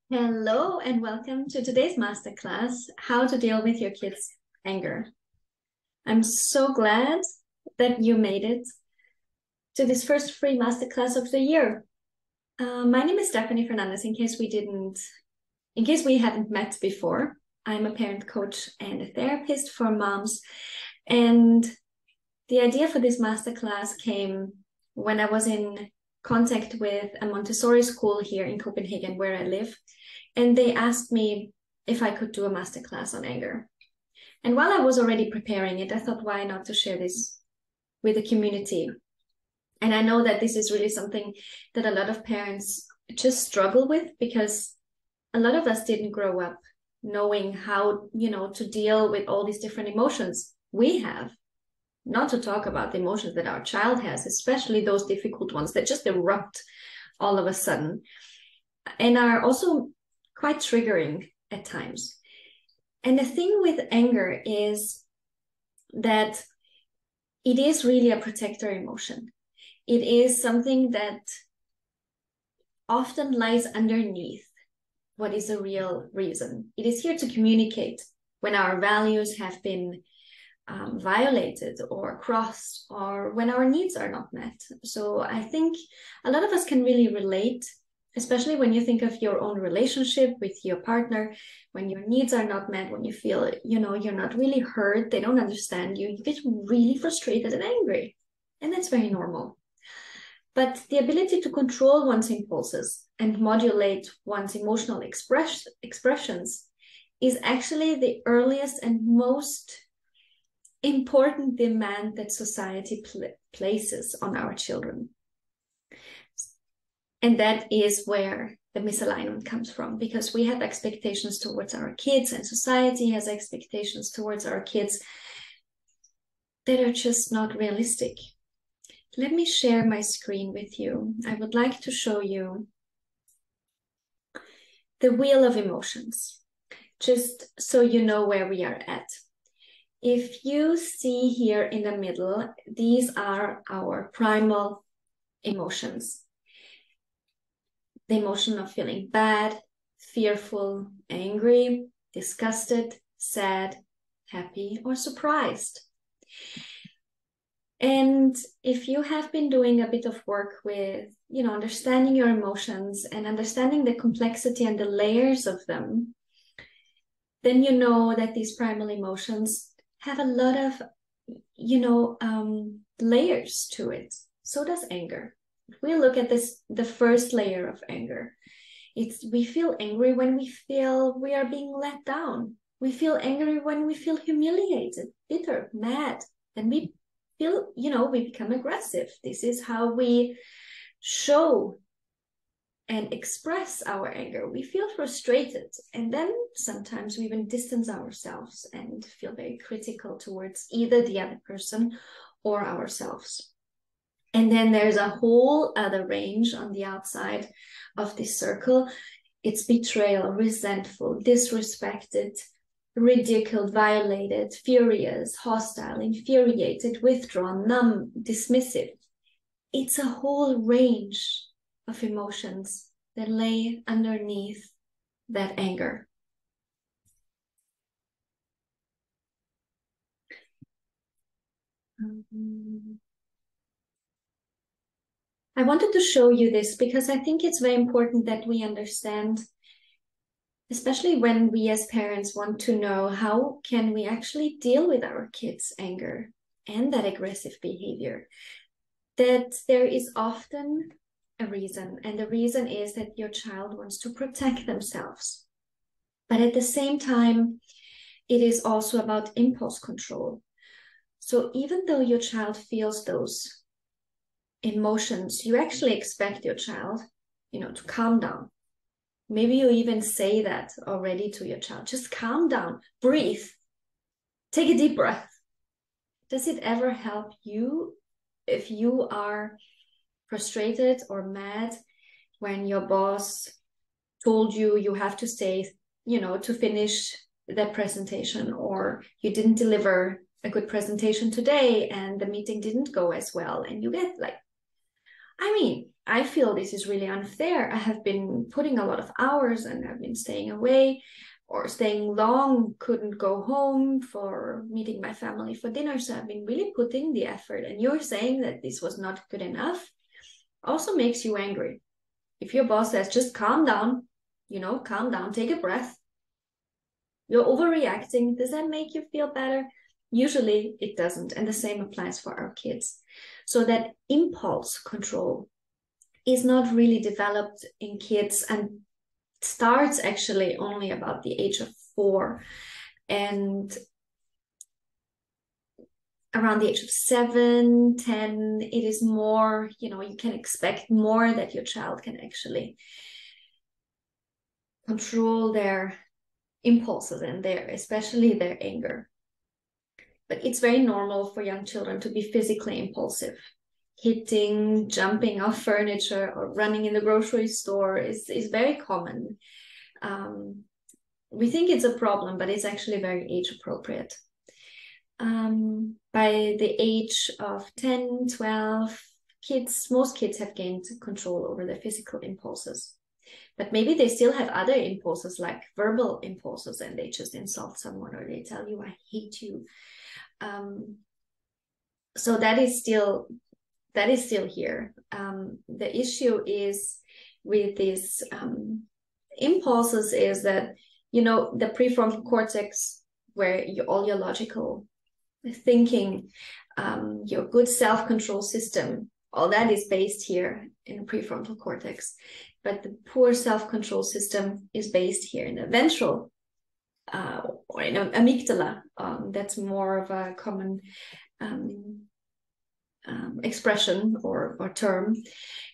Hello and welcome to today's masterclass, How to Deal with Your Kids' Anger. I'm so glad that you made it to this first free masterclass of the year. My name is Stephanie Fernandez. In case we haven't met before, I'm a parent coach and a therapist for moms. And the idea for this masterclass came when I was in contact with a Montessori school here in Copenhagen, where I live. And they asked me if I could do a masterclass on anger. And while I was already preparing it, I thought, why not to share this with the community? And I know that this is really something that a lot of parents just struggle with, because a lot of us didn't grow up knowing how, to deal with all these different emotions we have. Not to talk about the emotions that our child has, especially those difficult ones that just erupt all of a sudden and are also quite triggering at times. And the thing with anger is that it is really a protector emotion. It is something that often lies underneath what is a real reason. It is here to communicate when our values have been violated or crossed, or when our needs are not met. So I think a lot of us can really relate, especially when you think of your own relationship with your partner, when your needs are not met, when you feel, you're not really heard, they don't understand you, you get really frustrated and angry. And that's very normal. But the ability to control one's impulses and modulate one's emotional expressions is actually the earliest and most important demand that society places on our children. And that is where the misalignment comes from, because we have expectations towards our kids, and society has expectations towards our kids that are just not realistic. Let me share my screen with you. I would like to show you the wheel of emotions, just so you know where we are at. If you see here in the middle, these are our primal emotions. The emotion of feeling bad, fearful, angry, disgusted, sad, happy, or surprised. And if you have been doing a bit of work with, understanding your emotions and understanding the complexity and the layers of them, then you know that these primal emotions have a lot of, layers to it. So does anger. If we look at this, the first layer of anger, we feel angry when we feel we are being let down. We feel angry when we feel humiliated, bitter, mad. Then we feel, we become aggressive. This is how we show and express our anger. We feel frustrated, and then sometimes we even distance ourselves and feel very critical towards either the other person or ourselves. And then there's a whole other range on the outside of this circle. It's betrayal, resentful, disrespected, ridiculed, violated, furious, hostile, infuriated, withdrawn, numb, dismissive. It's a whole range of emotions that lay underneath that anger. I wanted to show you this because I think it's very important that we understand, especially when we as parents want to know how can we actually deal with our kids' anger and that aggressive behavior, that there is often a reason, and the reason is that your child wants to protect themselves. But at the same time, it is also about impulse control. So even though your child feels those emotions, you actually expect your child, to calm down. Maybe you even say that already to your child. Just calm down, breathe, take a deep breath. Does it ever help you if you are frustrated or mad when your boss told you have to say, to finish that presentation, or you didn't deliver a good presentation today and the meeting didn't go as well, and you get like I mean, I feel this is really unfair. I have been putting a lot of hours and I've been staying away or staying long, couldn't go home for meeting my family for dinner. So I've been really putting the effort. And you're saying that this was not good enough also makes you angry. If your boss says, just calm down, calm down, take a breath. You're overreacting. Does that make you feel better? Usually it doesn't. And the same applies for our kids. So that impulse control is not really developed in kids and starts actually only about the age of 4. And around the age of 7, 10, it is more, you can expect more that your child can actually control their impulses and especially their anger. But it's very normal for young children to be physically impulsive. Hitting, jumping off furniture, or running in the grocery store is very common. We think it's a problem, but it's actually very age appropriate. By the age of 10, 12, most kids have gained control over their physical impulses. But maybe they still have other impulses, like verbal impulses, and they just insult someone or they tell you, I hate you. So that is still here. The issue is with these impulses is that, the prefrontal cortex, where all your logical thinking, your good self-control system, all that is based here in the prefrontal cortex. But the poor self-control system is based here in the ventral or in amygdala. That's more of a common expression or term.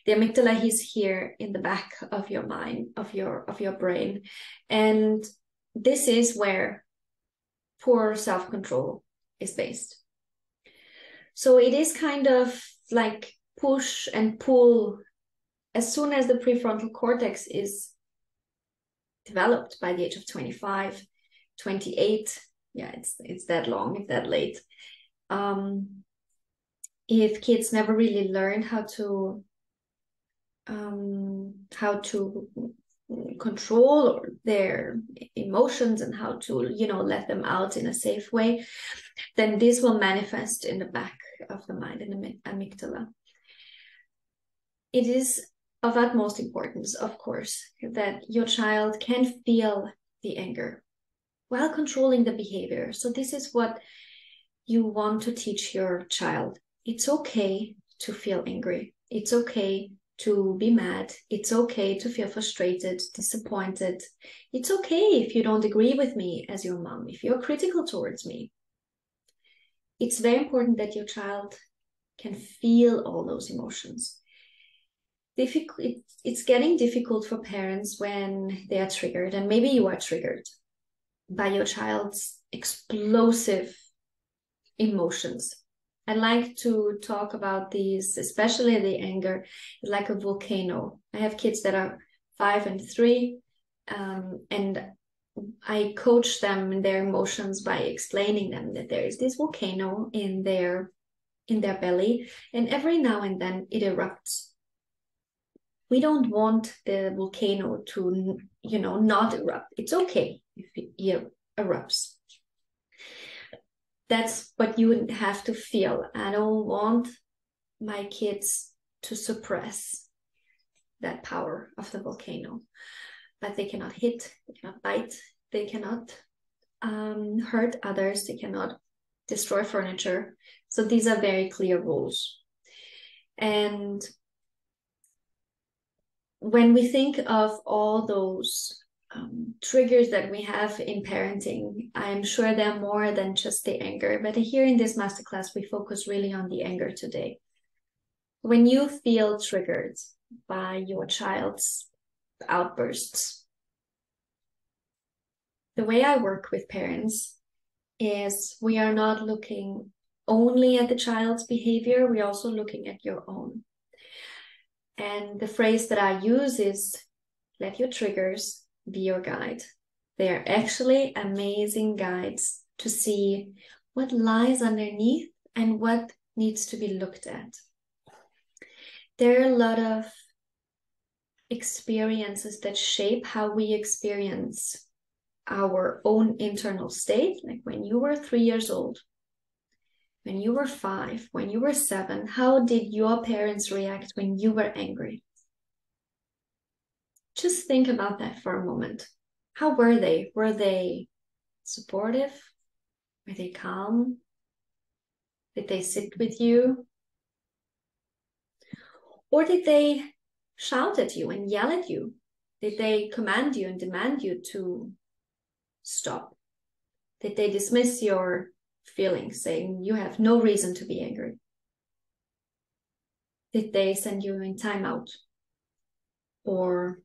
The amygdala is here in the back of your mind, of your brain, and this is where poor self-control is based. So it is kind of like push and pull. As soon as the prefrontal cortex is developed by the age of 25, 28, it's that long, it's that late. If kids never really learn how to control their emotions and how to let them out in a safe way, then this will manifest in the back of the mind, in the amygdala. It is of utmost importance, of course, that your child can feel the anger while controlling the behavior. So this is what you want to teach your child. It's okay to feel angry. It's okay to be mad. It's okay to feel frustrated, disappointed. It's okay if you don't agree with me as your mom, if you're critical towards me. It's very important that your child can feel all those emotions. It's getting difficult for parents when they are triggered, and maybe you are triggered by your child's explosive emotions. I like to talk about these, especially the anger, like a volcano. I have kids that are 5 and 3, and I coach them in their emotions by explaining them that there is this volcano in their belly, and every now and then it erupts. We don't want the volcano to, not erupt. It's okay if it erupts. That's what you would have to feel. I don't want my kids to suppress that power of the volcano. But they cannot hit, they cannot bite, they cannot hurt others, they cannot destroy furniture. So these are very clear rules. And when we think of all those triggers that we have in parenting, I'm sure they're more than just the anger. But here in this masterclass, we focus really on the anger today. When you feel triggered by your child's outbursts, the way I work with parents is we are not looking only at the child's behavior, we're also looking at your own. And the phrase that I use is, let your triggers be your guide. They are actually amazing guides to see what lies underneath and what needs to be looked at. There are a lot of experiences that shape how we experience our own internal state. Like when you were 3 years old, when you were 5, when you were 7, how did your parents react when you were angry? Just think about that for a moment. How were they? Were they supportive? Were they calm? Did they sit with you? Or did they shout at you and yell at you? Did they command you and demand you to stop? Did they dismiss your feelings, saying you have no reason to be angry? Did they send you in timeout or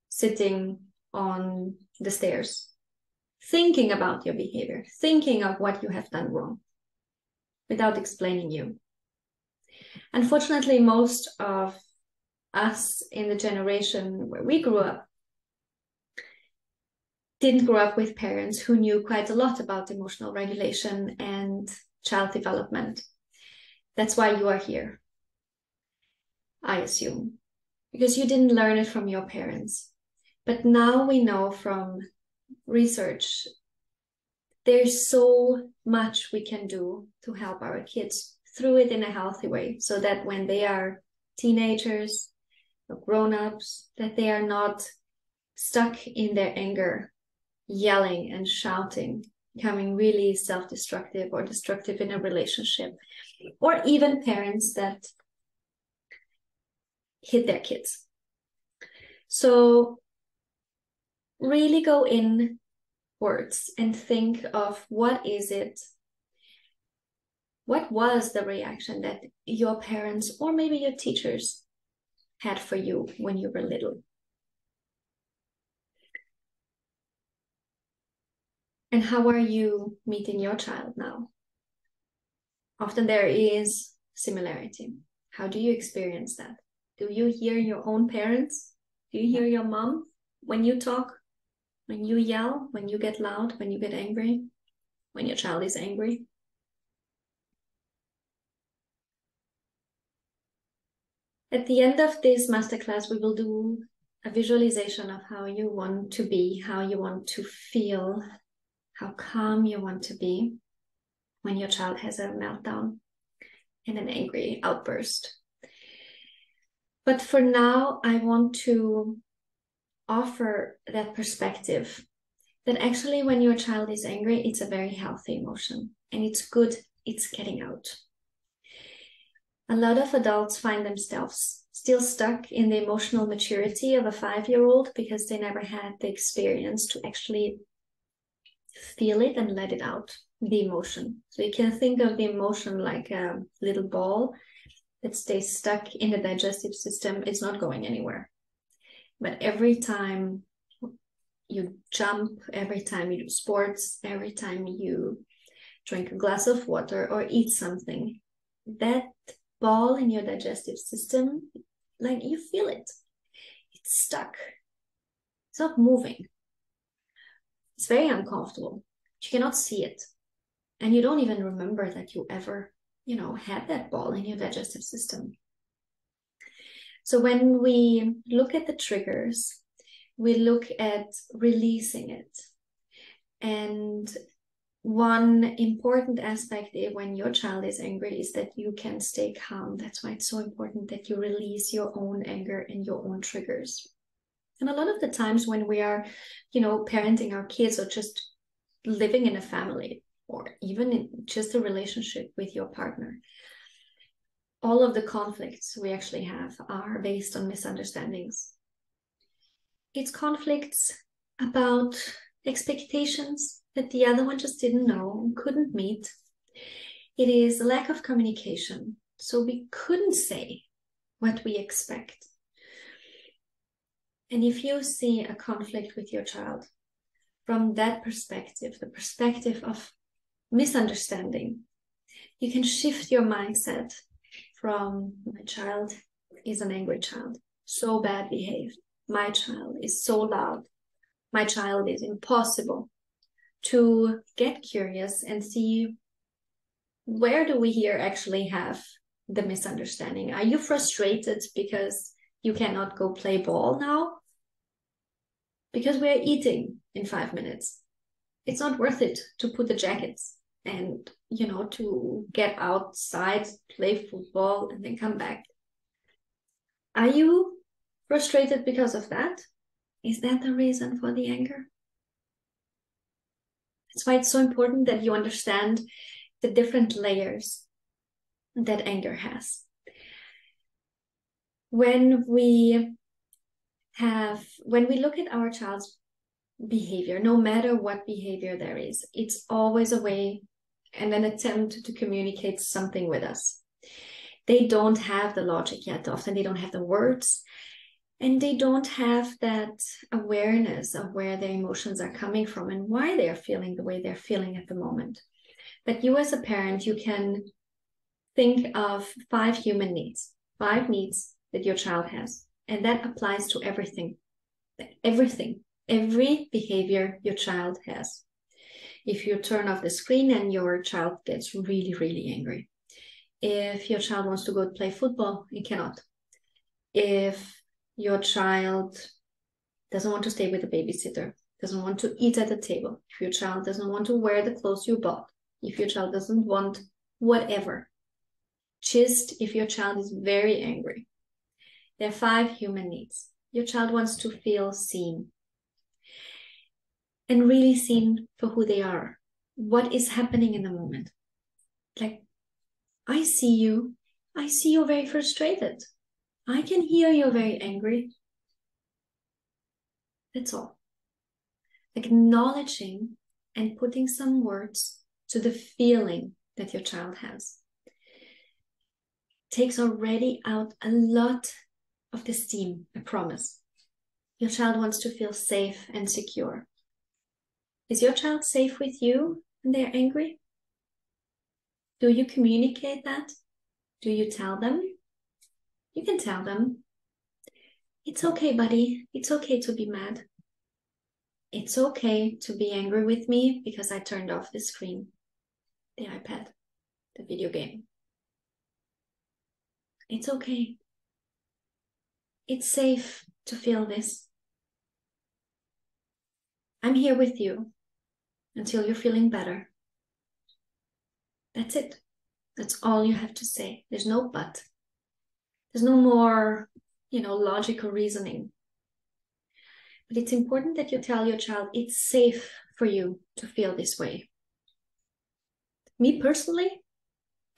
sitting on the stairs, thinking about your behavior, thinking of what you have done wrong without explaining you? Unfortunately, most of us in the generation where we grew up didn't grow up with parents who knew quite a lot about emotional regulation and child development. That's why you are here, I assume, because you didn't learn it from your parents. But now we know from research, there's so much we can do to help our kids through it in a healthy way, so that when they are teenagers or grown-ups, that they are not stuck in their anger, yelling and shouting, becoming really self-destructive or destructive in a relationship, or even parents that hit their kids. So really go inwards and think of what was the reaction that your parents or maybe your teachers had for you when you were little. And how are you meeting your child now? Often there is similarity. How do you experience that? Do you hear your own parents? Do you hear your mom when you talk, when you yell, when you get loud, when you get angry, when your child is angry? At the end of this masterclass, we will do a visualization of how you want to be, how you want to feel, how calm you want to be when your child has a meltdown and an angry outburst. But for now, I want to offer that perspective that actually when your child is angry, it's a very healthy emotion and it's good, it's getting out. A lot of adults find themselves still stuck in the emotional maturity of a 5-year-old because they never had the experience to actually feel it and let it out, the emotion. So you can think of the emotion like a little ball that stays stuck in the digestive system. It's not going anywhere. But every time you jump, every time you do sports, every time you drink a glass of water or eat something, that ball in your digestive system, like you feel it. It's stuck. It's not moving. It's very uncomfortable. You cannot see it. And you don't even remember that you ever, had that ball in your digestive system. So when we look at the triggers, we look at releasing it. And one important aspect when your child is angry is that you can stay calm. That's why it's so important that you release your own anger and your own triggers. And a lot of the times when we are, parenting our kids or just living in a family or even in just a relationship with your partner, all of the conflicts we actually have are based on misunderstandings. It's conflicts about expectations that the other one just didn't know and couldn't meet. It is a lack of communication. So we couldn't say what we expect. And if you see a conflict with your child from that perspective, the perspective of misunderstanding, you can shift your mindset from my child is an angry child, so bad behaved. My child is so loud. My child is impossible. To get curious and see where do we here actually have the misunderstanding? Are you frustrated because you cannot go play ball now? Because we're eating in 5 minutes. It's not worth it to put the jackets and, to get outside, play football, and then come back. Are you frustrated because of that? Is that the reason for the anger? That's why it's so important that you understand the different layers that anger has. When we look at our child's behavior, no matter what behavior there is, it's always a way and an attempt to communicate something with us. They don't have the logic yet. Often they don't have the words, and they don't have that awareness of where their emotions are coming from and why they are feeling the way they're feeling at the moment. But you as a parent, you can think of 5 human needs, 5 needs that your child has. And that applies to everything, every behavior your child has. If you turn off the screen and your child gets really, really angry. If your child wants to go play football, he cannot. If your child doesn't want to stay with a babysitter, doesn't want to eat at the table, if your child doesn't want to wear the clothes you bought, if your child doesn't want whatever, just if your child is very angry. There are 5 human needs. Your child wants to feel seen and really seen for who they are. What is happening in the moment? Like, I see you. I see you're very frustrated. I can hear you're very angry. That's all. Acknowledging and putting some words to the feeling that your child has takes already out a lot of the steam, I promise. Your child wants to feel safe and secure. Is your child safe with you when they're angry? Do you communicate that? Do you tell them? You can tell them, it's okay, buddy. It's okay to be mad. It's okay to be angry with me because I turned off the screen, the iPad, the video game. It's okay. It's safe to feel this. I'm here with you until you're feeling better. That's it. That's all you have to say. There's no but. There's no more, logical reasoning. But it's important that you tell your child it's safe for you to feel this way. Me personally,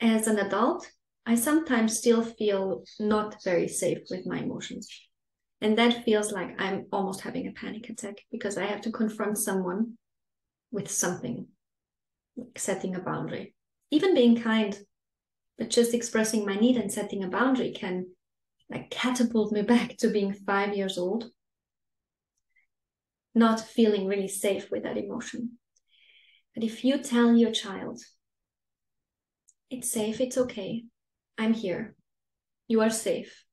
as an adult, I sometimes still feel not very safe with my emotions. And that feels like I'm almost having a panic attack because I have to confront someone with something, like setting a boundary. Even being kind, but just expressing my need and setting a boundary can catapult me back to being 5 years old, not feeling really safe with that emotion. But if you tell your child, it's safe, it's okay, I'm here, you are safe.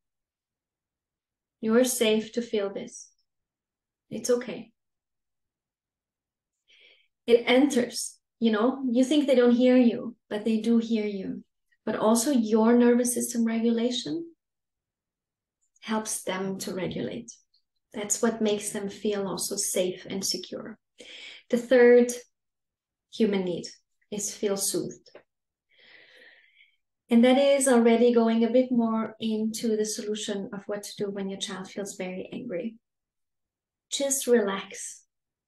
You are safe to feel this. It's okay. It enters, you think they don't hear you, but they do hear you. But also your nervous system regulation helps them to regulate. That's what makes them feel also safe and secure. The third human need is feel soothed. And that is already going a bit more into the solution of what to do when your child feels very angry. Just relax.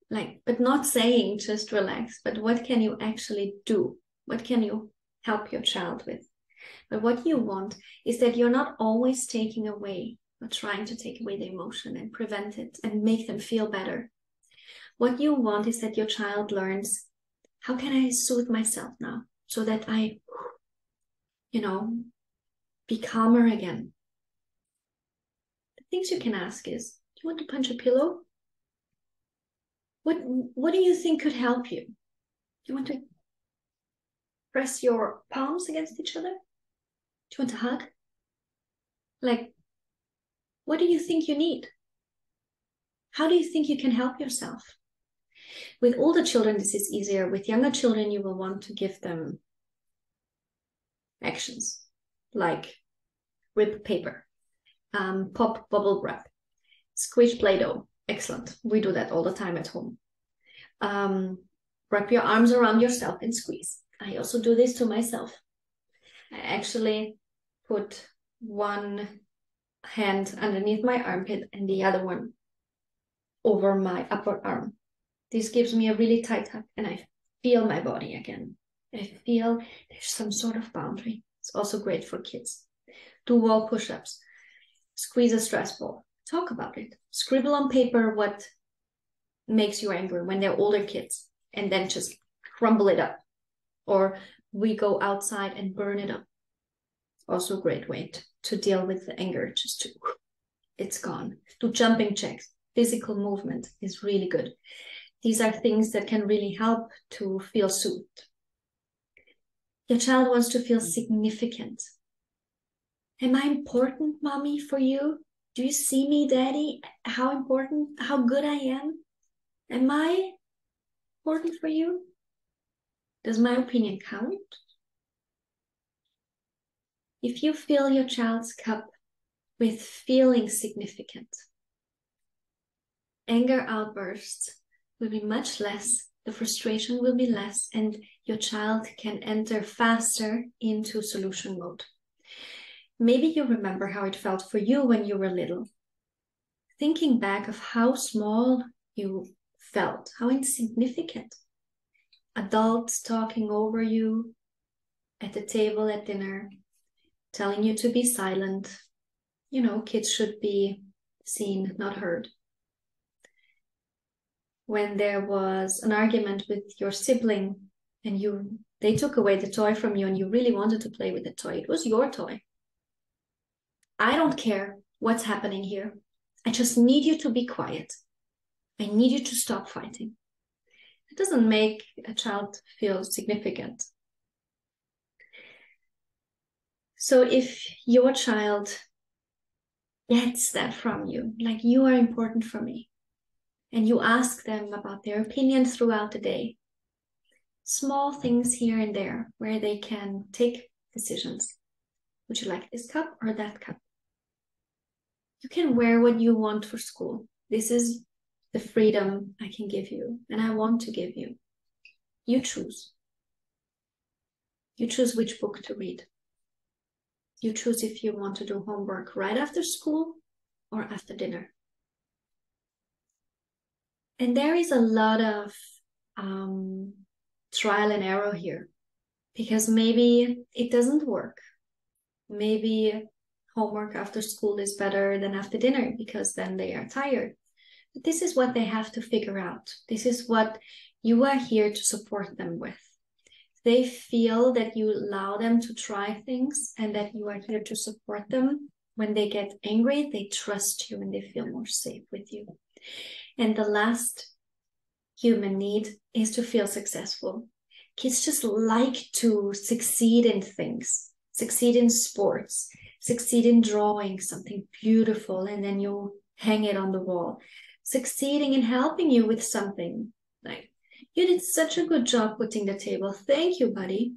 But not saying just relax, but what can you actually do? What can you help your child with? But what you want is that you're not always taking away or trying to take away the emotion and prevent it and make them feel better. What you want is that your child learns, how can I soothe myself now so that I, be calmer again? The things you can ask is, do you want to punch a pillow? What do you think could help you? Do you want to press your palms against each other? Do you want a hug? What do you think you need? How do you think you can help yourself? With older children, this is easier. With younger children, you will want to give them actions. like rip paper, pop bubble wrap, squish Play-Doh. Excellent. We do that all the time at home. Wrap your arms around yourself and squeeze. I also do this to myself. I actually put one hand underneath my armpit and the other one over my upper arm. This gives me a really tight hug and I feel my body again. I feel there's some sort of boundary. It's also great for kids. Do wall push-ups. Squeeze a stress ball. Talk about it. Scribble on paper what makes you angry when they're older kids and then just crumble it up. Or we go outside and burn it up. Also a great way to deal with the anger. Just to, it's gone. Do jumping jacks. Physical movement is really good. These are things that can really help to feel soothed. Your child wants to feel significant. Am I important, mommy, for you? Do you see me, daddy? How important, how good I am? Am I important for you? Does my opinion count? If you fill your child's cup with feeling significant, anger outbursts will be much less, the frustration will be less, and your child can enter faster into solution mode. Maybe you remember how it felt for you when you were little. Thinking back of how small you felt, how insignificant. Adults talking over you at the table at dinner, telling you to be silent. You know, kids should be seen, not heard. When there was an argument with your sibling and they took away the toy from you and you really wanted to play with the toy, it was your toy. I don't care what's happening here. I just need you to be quiet. I need you to stop fighting. It doesn't make a child feel significant. So if your child gets that from you, like you are important for me, and you ask them about their opinion throughout the day, small things here and there where they can take decisions. Would you like this cup or that cup? You can wear what you want for school. This is the freedom I can give you and I want to give you. You choose. You choose which book to read. You choose if you want to do homework right after school or after dinner. And there is a lot of trial and error here because maybe it doesn't work. Maybe homework after school is better than after dinner because then they are tired. But this is what they have to figure out. This is what you are here to support them with. They feel that you allow them to try things and that you are here to support them. When they get angry, they trust you and they feel more safe with you. And the last human need is to feel successful. Kids just like to succeed in things, succeed in sports, succeed in drawing something beautiful and then you hang it on the wall, succeeding in helping you with something like, you did such a good job putting the table. Thank you, buddy.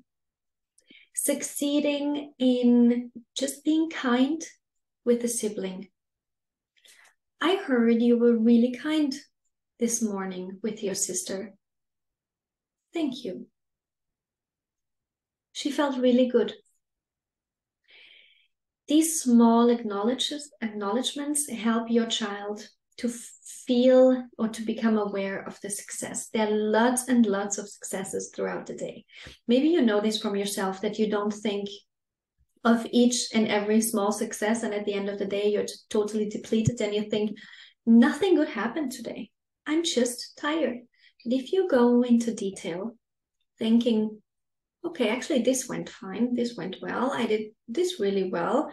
Succeeding in just being kind with a sibling. I heard you were really kind this morning with your sister. Thank you. She felt really good. These small acknowledgements help your child to feel or to become aware of the success. There are lots and lots of successes throughout the day. Maybe you know this from yourself that you don't think of each and every small success and at the end of the day you're totally depleted and you think nothing good happened today. I'm just tired. But if you go into detail thinking, okay, actually this went fine, this went well, I did this really well,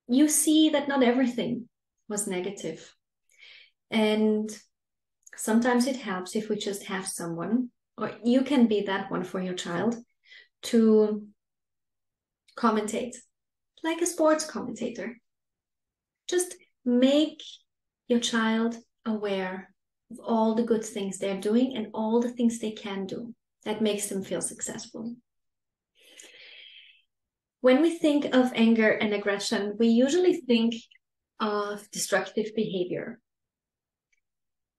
you see that not everything was negative. And sometimes it helps if we just have someone, or you can be that one for your child, to commentate, like a sports commentator. Just make your child aware of all the good things they're doing and all the things they can do that makes them feel successful. When we think of anger and aggression, we usually think of destructive behavior.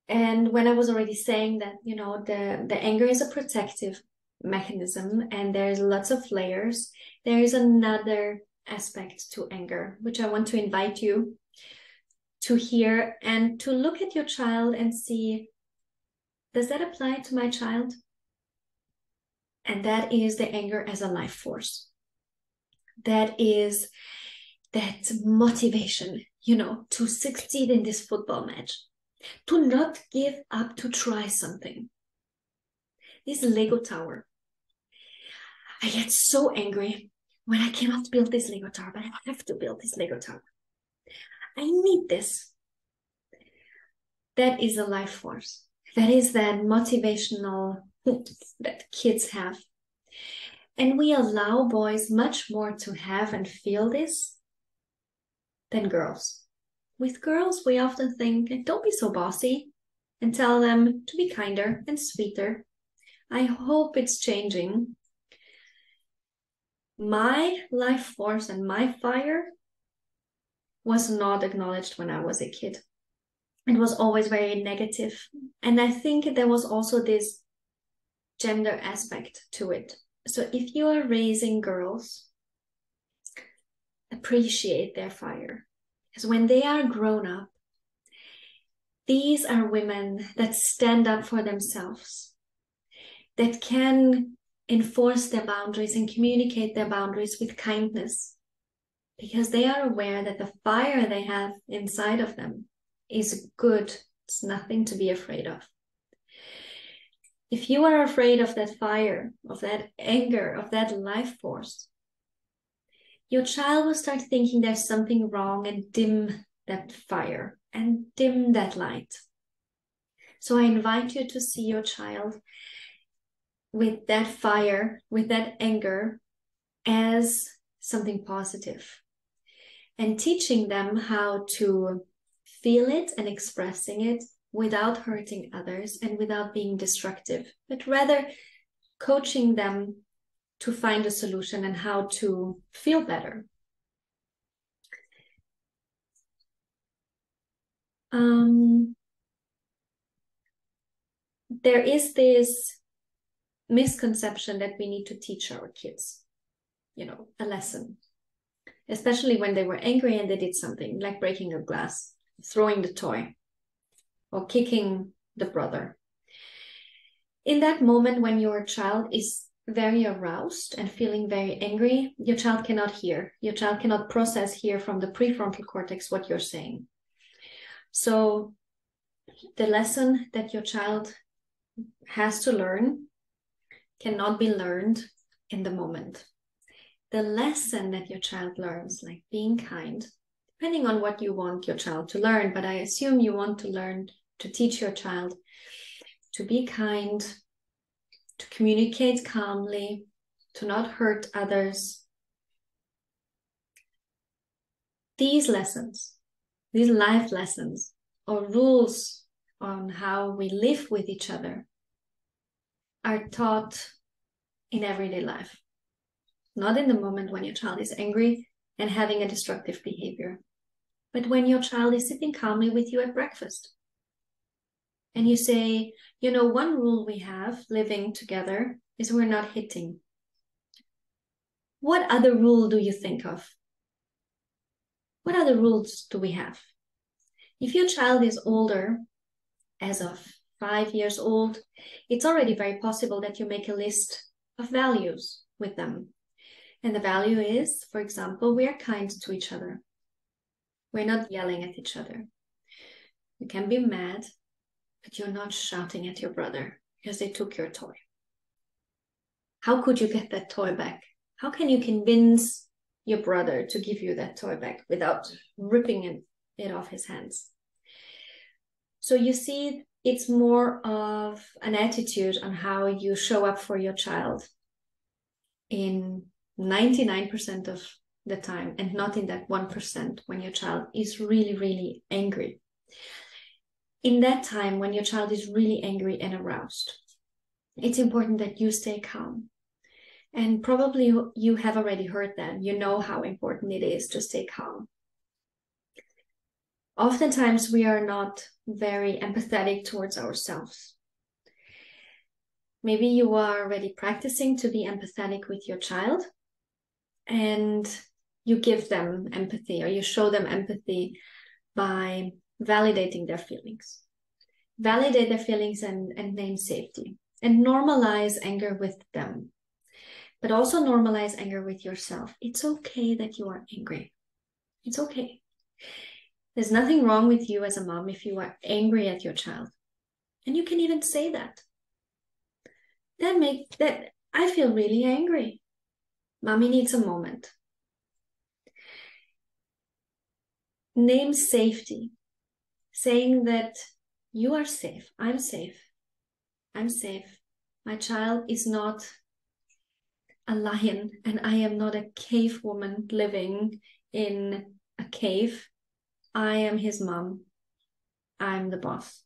And when I was already saying that, you know, the anger is a protective mechanism and there's lots of layers, there is another aspect to anger, which I want to invite you to hear and to look at your child and see, does that apply to my child? And that is the anger as a life force. That is that motivation, you know, to succeed in this football match, to not give up, to try something. This Lego tower. I get so angry when I cannot build this Lego tower, but I have to build this Lego tower. I need this. That is a life force. That is that motivational that kids have. And we allow boys much more to have and feel this than girls. With girls, we often think, don't be so bossy, and tell them to be kinder and sweeter. I hope it's changing. My life force and my fire was not acknowledged when I was a kid. It was always very negative. And I think there was also this gender aspect to it. So if you are raising girls, appreciate their fire. Because when they are grown up, these are women that stand up for themselves, that can enforce their boundaries and communicate their boundaries with kindness, because they are aware that the fire they have inside of them is good. It's nothing to be afraid of. If you are afraid of that fire, of that anger, of that life force, your child will start thinking there's something wrong and dim that fire and dim that light. So I invite you to see your child with that fire, with that anger, as something positive, and teaching them how to feel it and expressing it without hurting others and without being destructive, but rather coaching them to find a solution and how to feel better. There is this misconception that we need to teach our kids, you know, a lesson, especially when they were angry and they did something like breaking a glass, throwing the toy, or kicking the brother. In that moment when your child is very aroused and feeling very angry, your child cannot hear. Your child cannot process here from the prefrontal cortex what you're saying. So the lesson that your child has to learn cannot be learned in the moment. The lesson that your child learns, like being kind, depending on what you want your child to learn, but I assume you want to learn to teach your child to be kind, to communicate calmly, to not hurt others. These lessons, these life lessons or rules on how we live with each other are taught in everyday life, not in the moment when your child is angry and having a destructive behavior, but when your child is sitting calmly with you at breakfast. And you say, you know, one rule we have living together is we're not hitting. What other rule do you think of? What other rules do we have? If your child is older, as of 5 years old, it's already very possible that you make a list of values with them. And the value is, for example, we are kind to each other. We're not yelling at each other. You can be mad, but you're not shouting at your brother because they took your toy. How could you get that toy back? How can you convince your brother to give you that toy back without ripping it off his hands? So you see, it's more of an attitude on how you show up for your child in 99% of the time, and not in that 1% when your child is really, really angry. In that time, when your child is really angry and aroused, it's important that you stay calm, And probably you have already heard that. You know how important it is to stay calm. Oftentimes we are not very empathetic towards ourselves. Maybe you are already practicing to be empathetic with your child, and you give them empathy, or you show them empathy by validating their feelings. Validate their feelings and name safety, and normalize anger with them. But also normalize anger with yourself. It's okay that you are angry. It's okay. There's nothing wrong with you as a mom if you are angry at your child. And you can even say that. I feel really angry. Mommy needs a moment. Name safety. Saying that you are safe. I'm safe. I'm safe. My child is not a lion, and I am not a cave woman living in a cave. I am his mom. I'm the boss.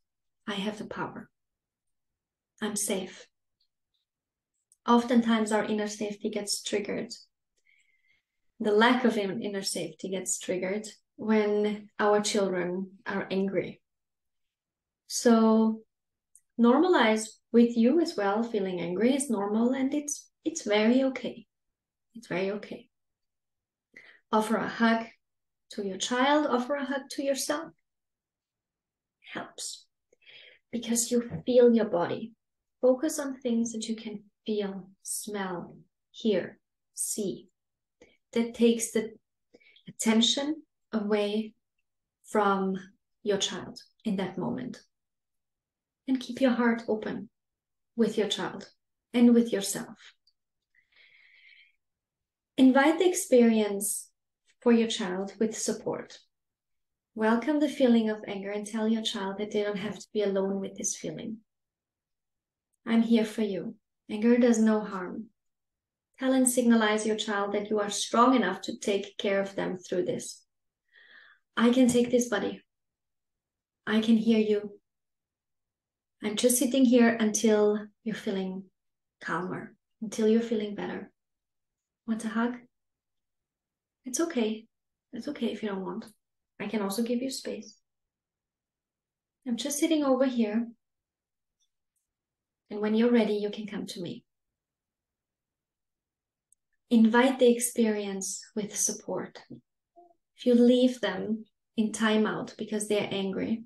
I have the power. I'm safe. Oftentimes our inner safety gets triggered. The lack of inner safety gets triggered when our children are angry. So normalize with you as well. Feeling angry is normal, and it's very okay. It's very okay. Offer a hug to your child, offer a hug to yourself. Helps. Because you feel your body. Focus on things that you can feel, smell, hear, see. That takes the attention away from your child in that moment. And keep your heart open with your child and with yourself. Invite the experience for your child with support. Welcome the feeling of anger and tell your child that they don't have to be alone with this feeling. I'm here for you. Anger does no harm. Tell and signalize your child that you are strong enough to take care of them through this. I can take this, buddy. I can hear you. I'm just sitting here until you're feeling calmer, until you're feeling better. Want a hug? It's okay. It's okay if you don't want. I can also give you space. I'm just sitting over here. And when you're ready, you can come to me. Invite the experience with support. If you leave them in timeout because they're angry,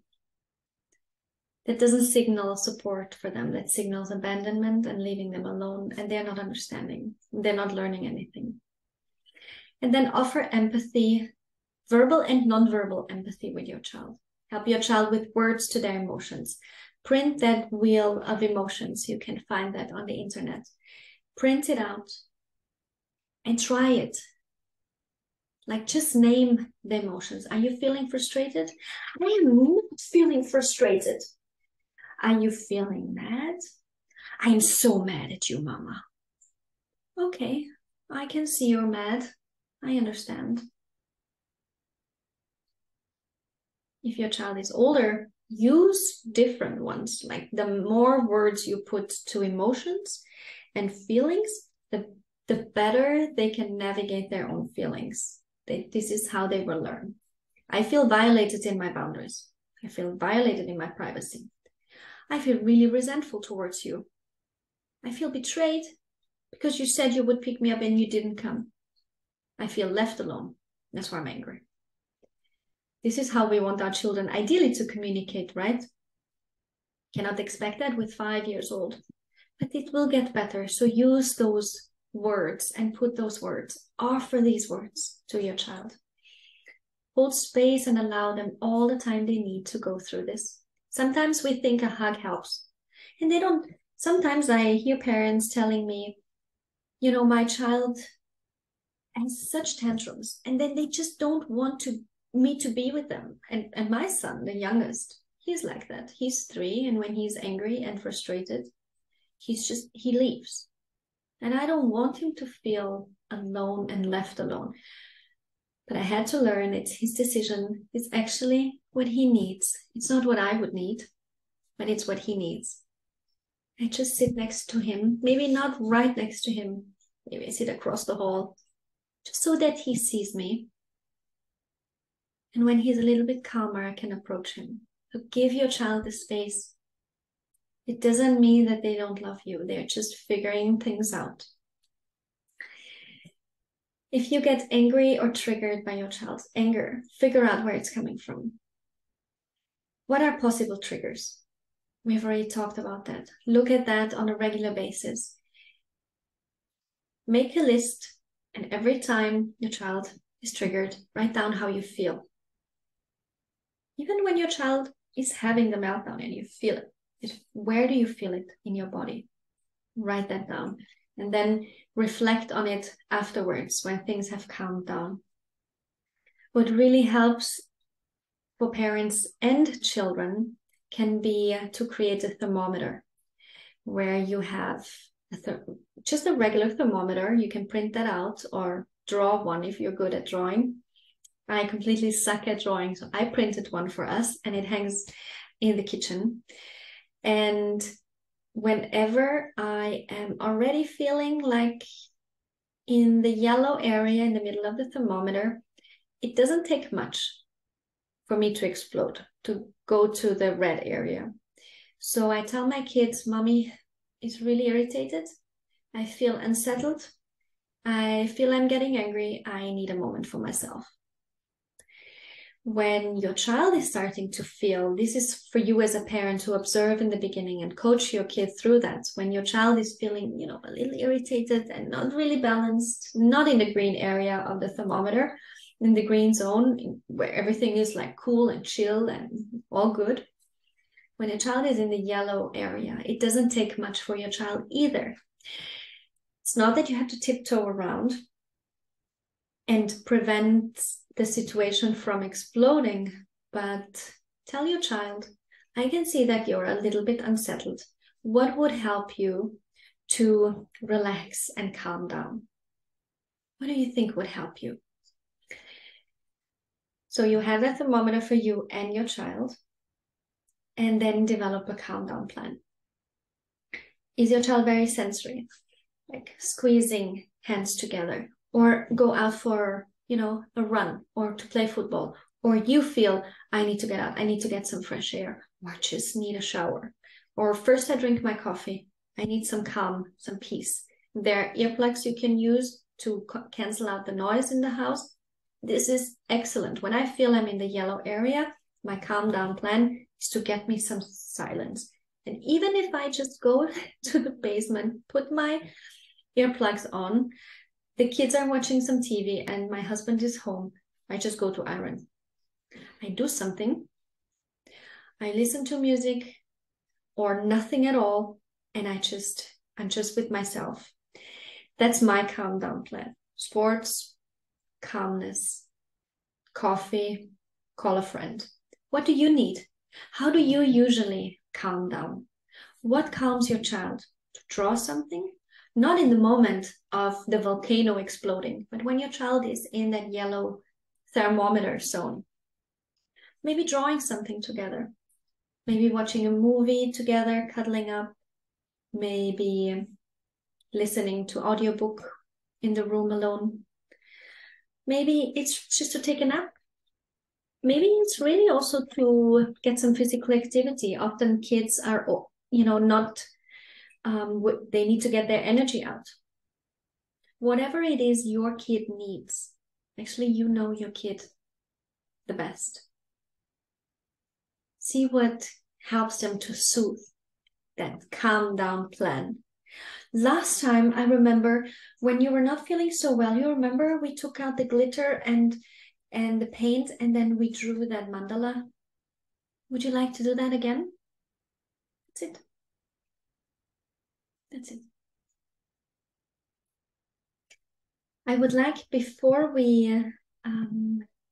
that doesn't signal support for them. That signals abandonment and leaving them alone, and they're not understanding. They're not learning anything. And then offer empathy, verbal and non-verbal empathy with your child. Help your child with words to their emotions. Print that wheel of emotions. You can find that on the internet. Print it out and try it. Like, just name the emotions. Are you feeling frustrated? I am not feeling frustrated. Are you feeling mad? I am so mad at you, Mama. Okay, I can see you're mad. I understand. If your child is older, use different ones. Like, the more words you put to emotions and feelings, the better they can navigate their own feelings. This is how they will learn. I feel violated in my boundaries. I feel violated in my privacy. I feel really resentful towards you. I feel betrayed because you said you would pick me up and you didn't come. I feel left alone. That's why I'm angry. This is how we want our children ideally to communicate, right? Cannot expect that with 5 years old, but it will get better. So use those words and put those words, offer these words to your child. Hold space and allow them all the time they need to go through this. Sometimes we think a hug helps, and they don't. Sometimes I hear parents telling me, you know, my child has such tantrums, and then they just don't want me to be with them. And my son, the youngest, he's like that. He's 3, and when he's angry and frustrated, he leaves. And I don't want him to feel alone and left alone. But I had to learn it's his decision. It's actually what he needs. It's not what I would need, but it's what he needs. I just sit next to him, maybe not right next to him, Maybe I sit across the hall, just so that he sees me. And when he's a little bit calmer, I can approach him. So give your child the space. It doesn't mean that they don't love you. They're just figuring things out. If you get angry or triggered by your child's anger, figure out where it's coming from. What are possible triggers? We've already talked about that. Look at that on a regular basis. Make a list, and every time your child is triggered, write down how you feel. Even when your child is having the meltdown and you feel it, where do you feel it in your body? Write that down, and then reflect on it afterwards when things have calmed down. What really helps for parents and children can be to create a thermometer where you have just a regular thermometer. You can print that out or draw one if you're good at drawing. I completely suck at drawing, so I printed one for us and it hangs in the kitchen. And whenever I am already feeling like in the yellow area in the middle of the thermometer, it doesn't take much for me to explode, to go to the red area. So I tell my kids, Mommy is really irritated. I feel unsettled. I feel I'm getting angry. I need a moment for myself. When your child is starting to feel, this is for you as a parent to observe in the beginning and coach your kid through that. When your child is feeling, a little irritated and not really balanced, not in the green area of the thermometer, in the green zone where everything is like cool and chill and all good. When a child is in the yellow area, it doesn't take much for your child either. It's not that you have to tiptoe around and prevent the situation from exploding, but tell your child, I can see that you're a little bit unsettled. What would help you to relax and calm down? What do you think would help you? So you have that thermometer for you and your child, and then develop a calm down plan. Is your child very sensory? Like squeezing hands together, or go out for, a run, or to play football, or you feel I need to get out, I need to get some fresh air, or just need a shower, or first I drink my coffee, I need some calm, some peace. There are earplugs you can use to cancel out the noise in the house. This is excellent. When I feel I'm in the yellow area, my calm down plan is to get me some silence. And even if I just go to the basement, put my earplugs on, the kids are watching some TV and my husband is home, I just go to iron. I do something. I listen to music or nothing at all. And I'm just with myself. That's my calm down plan. Sports, calmness, coffee, call a friend. What do you need? How do you usually calm down? What calms your child? To draw something? Not in the moment of the volcano exploding, but when your child is in that yellow thermometer zone. Maybe drawing something together. Maybe watching a movie together, cuddling up. Maybe listening to audiobook in the room alone. Maybe it's just to take a nap. Maybe it's really also to get some physical activity. Often kids are, not, they need to get their energy out. Whatever it is your kid needs, actually, you know your kid the best. See what helps them to soothe, that calm down plan. Last time, I remember when you were not feeling so well, you remember we took out the glitter and the paint and then we drew that mandala. Would you like to do that again? That's it. That's it. I would like, before we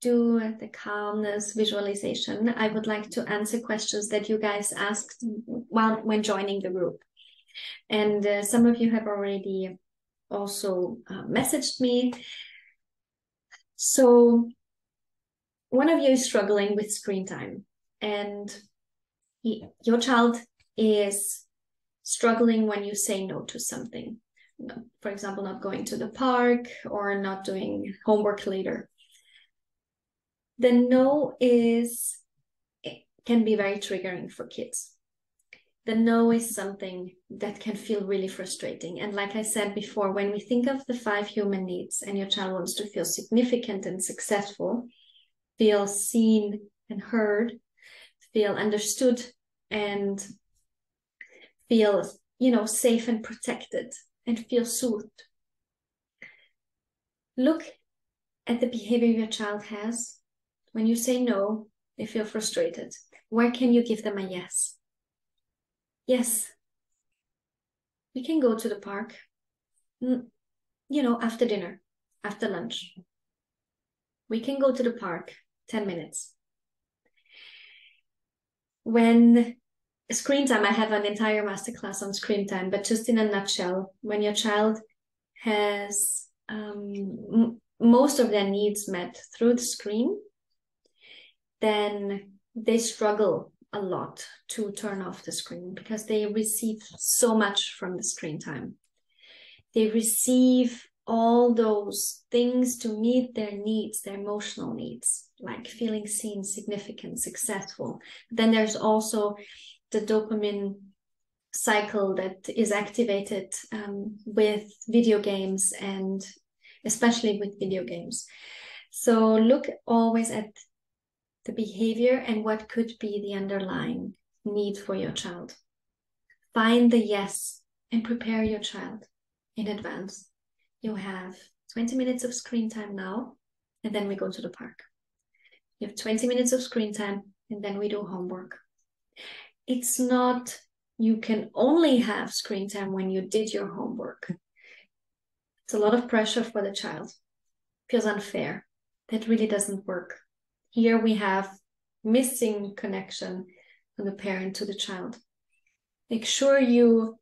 do the calmness visualization, I would like to answer questions that you guys asked when joining the group. And some of you have already also messaged me. So one of you is struggling with screen time, and your child is struggling when you say no to something. for example, not going to the park or not doing homework later. The no can be very triggering for kids. The no is something that can feel really frustrating. And like I said before, when we think of the 5 human needs and your child wants to feel significant and successful, feel seen and heard, feel understood, and feel, safe and protected, and feel soothed. Look at the behavior your child has. When you say no, they feel frustrated. Where can you give them a yes? Yes, we can go to the park, after dinner, after lunch. We can go to the park 10 minutes. When screen time, I have an entire masterclass on screen time, but just in a nutshell, when your child has most of their needs met through the screen, then they struggle a lot to turn off the screen because they receive so much from the screen time. They receive all those things to meet their needs, their emotional needs, like feeling seen, significant, successful. Then there's also the dopamine cycle that is activated with video games, and especially with video games. So look always at the behavior and what could be the underlying need for your child. Find the yes and prepare your child in advance. You have 20 minutes of screen time now, and then we go to the park. You have 20 minutes of screen time, and then we do homework. It's not you can only have screen time when you did your homework. It's a lot of pressure for the child. Feels unfair. That really doesn't work. Here we have missing connection from the parent to the child. Make sure you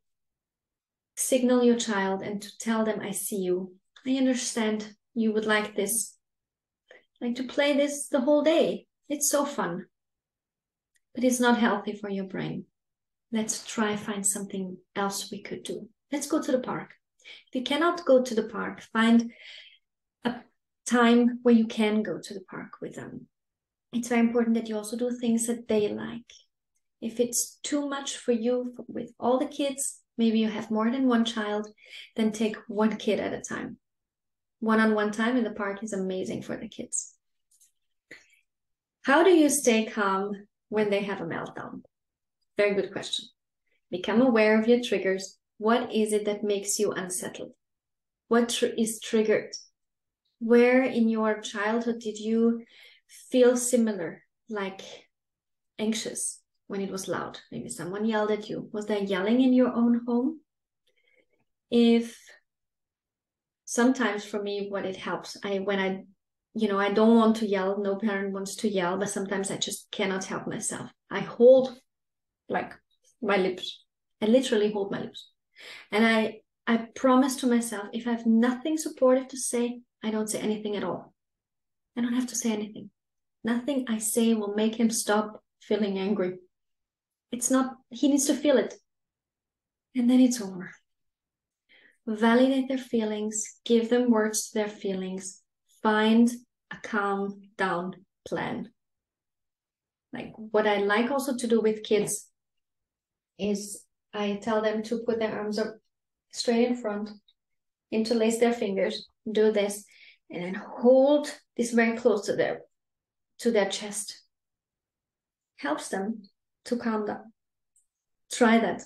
signal your child and to tell them, I see you. I understand you would like this. Like to play this the whole day. It's so fun. But it's not healthy for your brain. Let's try find something else we could do. Let's go to the park. If you cannot go to the park, find a time where you can go to the park with them. It's very important that you also do things that they like. If it's too much for you with all the kids, maybe you have more than one child, then take one kid at a time. One-on-one time in the park is amazing for the kids. How do you stay calm when they have a meltdown? Very good question. Become aware of your triggers. What is it that makes you unsettled? What is triggered? Where in your childhood did you feel similar, like anxious when it was loud? Maybe someone yelled at you. Was there yelling in your own home? If sometimes for me, what it helps, when I don't want to yell, no parent wants to yell, but sometimes I just cannot help myself. I hold like my lips. I literally hold my lips. And I promise to myself, if I have nothing supportive to say, I don't say anything at all. I don't have to say anything. Nothing I say will make him stop feeling angry. He needs to feel it. And then it's over. Validate their feelings, give them words to their feelings, find a calm down plan. Like what I like also to do with kids is I tell them to put their arms up straight in front, interlace their fingers, do this, and then hold this very close to their chest. Helps them to calm down. Try that.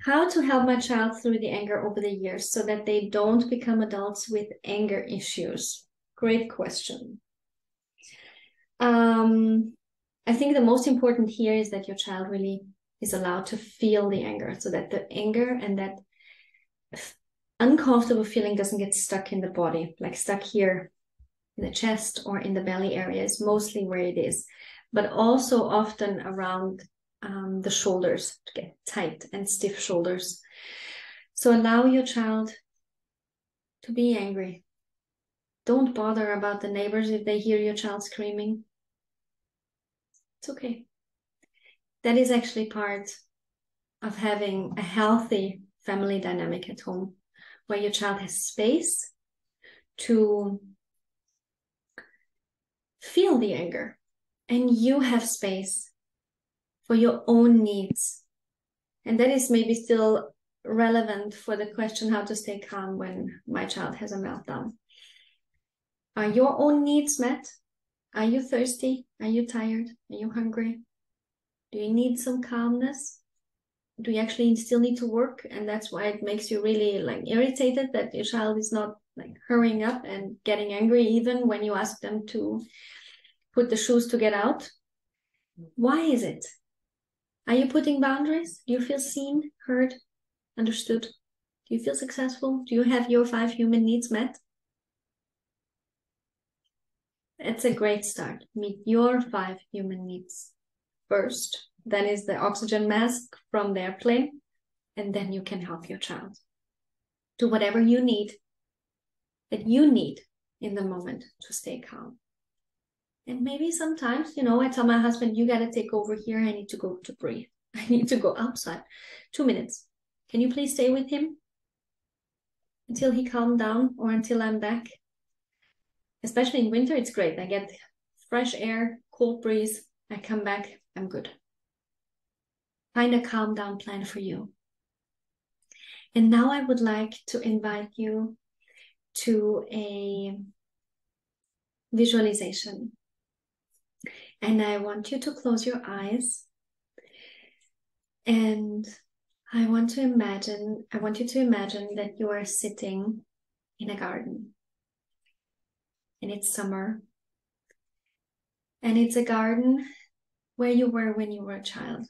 How to help my child through the anger over the years so that they don't become adults with anger issues? Great question. I think the most important here is that your child really is allowed to feel the anger, so that the anger and that uncomfortable feeling doesn't get stuck in the body, like stuck here in the chest or in the belly area is mostly where it is, but also often around the shoulders, to get tight and stiff shoulders. So allow your child to be angry. Don't bother about the neighbors if they hear your child screaming. It's okay. That is actually part of having a healthy family dynamic at home, where your child has space to feel the anger, and you have space for your own needs. And that is maybe still relevant for the question how to stay calm when my child has a meltdown. Are your own needs met? Are you thirsty? Are you tired? Are you hungry? Do you need some calmness? Do you actually still need to work? And that's why it makes you really like irritated that your child is not like hurrying up and getting angry even when you ask them to put the shoes to get out. Why is it? Are you putting boundaries? Do you feel seen, heard, understood? Do you feel successful? Do you have your 5 human needs met? It's a great start. Meet your 5 human needs first. That is the oxygen mask from the airplane. And then you can help your child do whatever you need, that you need in the moment to stay calm. And maybe sometimes, I tell my husband, you got to take over here. I need to go to breathe. I need to go outside. 2 minutes. Can you please stay with him until he calmed down or until I'm back? Especially in winter, it's great. I get fresh air, cold breeze. I come back, I'm good. Find a calm down plan for you. And now I would like to invite you to a visualization. And I want you to close your eyes. And I want you to imagine that you are sitting in a garden. And it's summer. And it's a garden where you were when you were a child.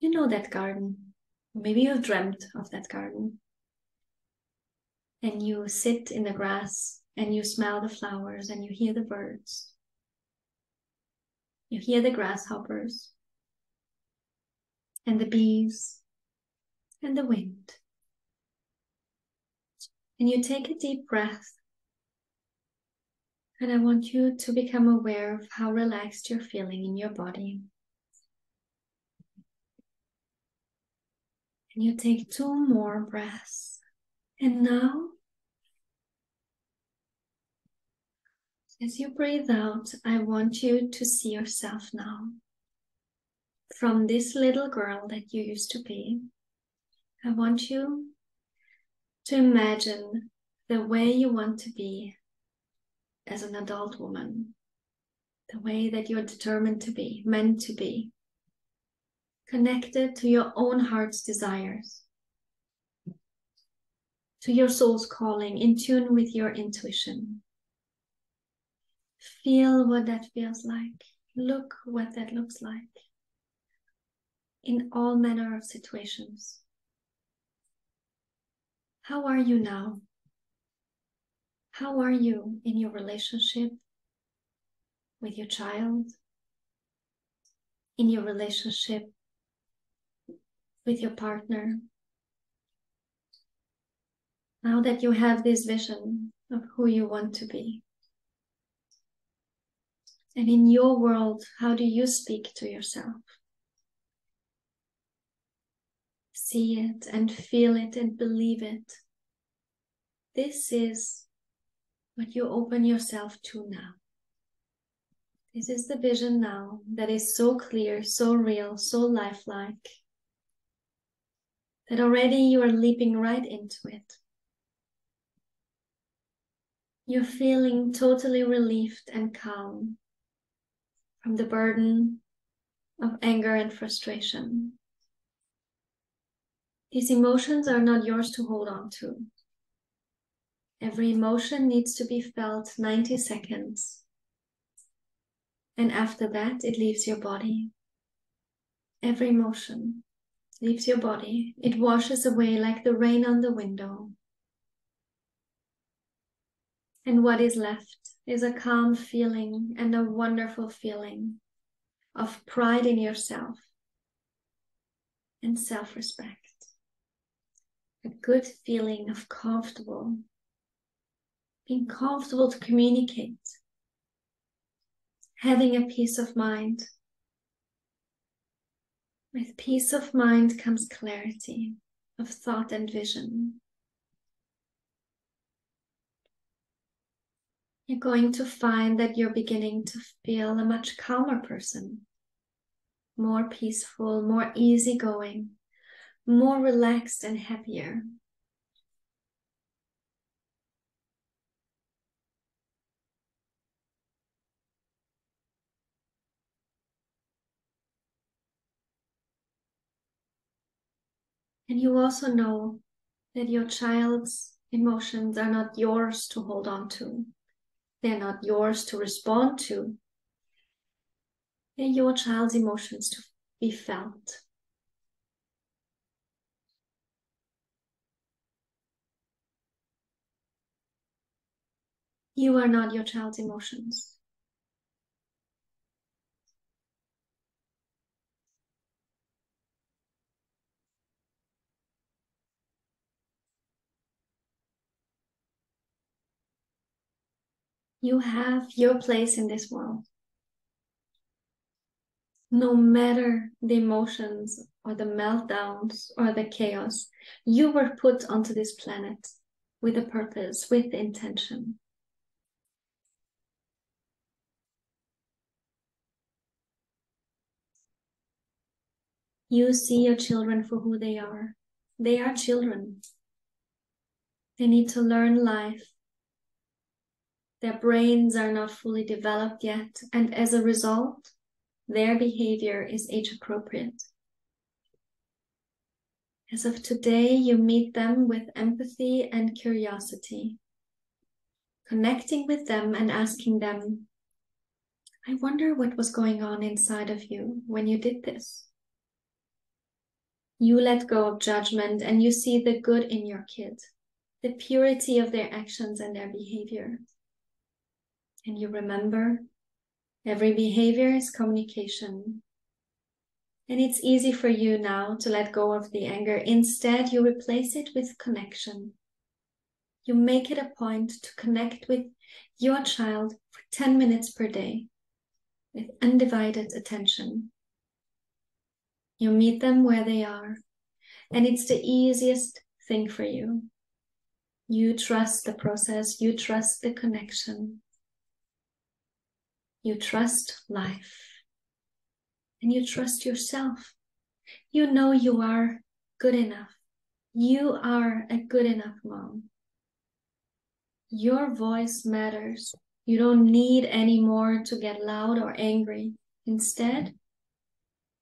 You know that garden. Maybe you've dreamt of that garden. And you sit in the grass and you smell the flowers and you hear the birds. You hear the grasshoppers and the bees and the wind. And you take a deep breath. And I want you to become aware of how relaxed you're feeling in your body. And you take 2 more breaths. And now, as you breathe out, I want you to see yourself now. From this little girl that you used to be, I want you to imagine the way you want to be as an adult woman, the way that you're determined to be, meant to be, connected to your own heart's desires, to your soul's calling, in tune with your intuition. Feel what that feels like. Look what that looks like in all manner of situations. How are you now? How are you in your relationship with your child? In your relationship with your partner? Now that you have this vision of who you want to be. And in your world, how do you speak to yourself? See it and feel it and believe it. This is what you open yourself to now. This is the vision now that is so clear, so real, so lifelike, that already you are leaping right into it. You're feeling totally relieved and calm from the burden of anger and frustration. These emotions are not yours to hold on to. Every emotion needs to be felt 90 seconds. And after that, it leaves your body. Every emotion leaves your body. It washes away like the rain on the window. And what is left is a calm feeling and a wonderful feeling of pride in yourself and self-respect. A good feeling of comfortable, being comfortable to communicate, having a peace of mind, With peace of mind comes clarity of thought and vision. You're going to find that you're beginning to feel a much calmer person, more peaceful, more easygoing, more relaxed and happier. And you also know that your child's emotions are not yours to hold on to. They're not yours to respond to. They're your child's emotions to be felt. You are not your child's emotions. You have your place in this world. No matter the emotions or the meltdowns or the chaos, you were put onto this planet with a purpose, with intention. You see your children for who they are. They are children. They need to learn life. Their brains are not fully developed yet, and as a result, their behavior is age appropriate. As of today, you meet them with empathy and curiosity, connecting with them and asking them, I wonder what was going on inside of you when you did this. You let go of judgment and you see the good in your kid, the purity of their actions and their behavior. And you remember, every behavior is communication. And it's easy for you now to let go of the anger. Instead, you replace it with connection. You make it a point to connect with your child for 10 minutes per day with undivided attention. You meet them where they are, and it's the easiest thing for you. You trust the process, you trust the connection, you trust life, and you trust yourself. You know you are good enough. You are a good enough mom. Your voice matters. You don't need any more to get loud or angry. Instead,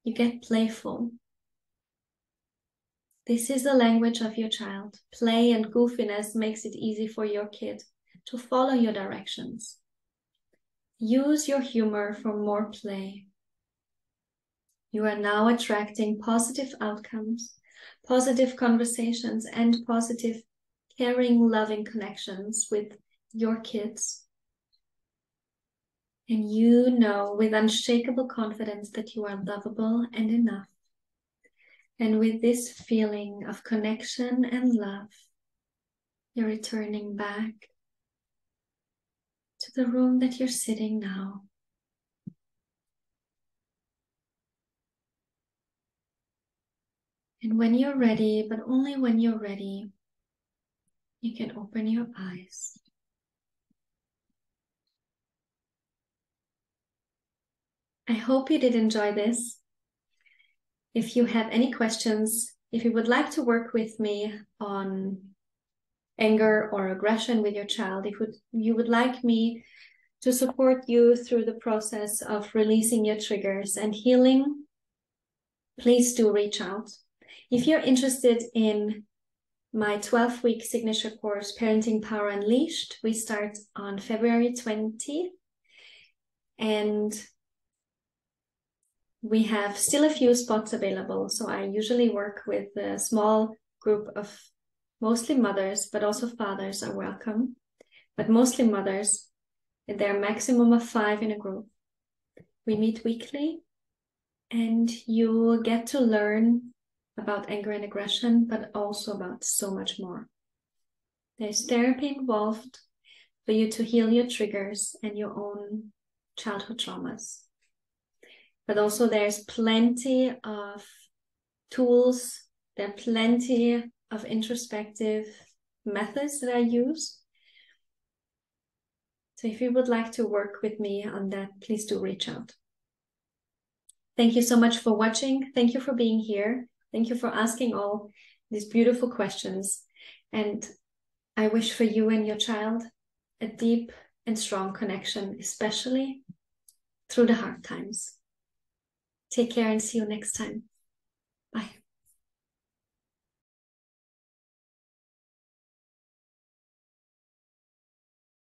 you get playful. This is the language of your child. Play and goofiness makes it easy for your kid to follow your directions. Use your humor for more play. You are now attracting positive outcomes, positive conversations, and positive, caring, loving connections with your kids. And you know with unshakable confidence that you are lovable and enough. And with this feeling of connection and love, you're returning back to the room that you're sitting now. And when you're ready, but only when you're ready, you can open your eyes. I hope you did enjoy this. If you have any questions, if you would like to work with me on anger or aggression with your child, if you would like me to support you through the process of releasing your triggers and healing, please do reach out. If you're interested in my 12-week signature course, Parenting Power Unleashed, we start on February 20th. And we have still a few spots available. So I usually work with a small group of mostly mothers, but also fathers are welcome. But mostly mothers. There are a maximum of 5 in a group. We meet weekly, and you get to learn about anger and aggression, but also about so much more. There's therapy involved for you to heal your triggers and your own childhood traumas. But also there's plenty of tools. There are plenty of introspective methods that I use. So if you would like to work with me on that, please do reach out. Thank you so much for watching. Thank you for being here. Thank you for asking all these beautiful questions. And I wish for you and your child a deep and strong connection, especially through the hard times. Take care and see you next time. Bye.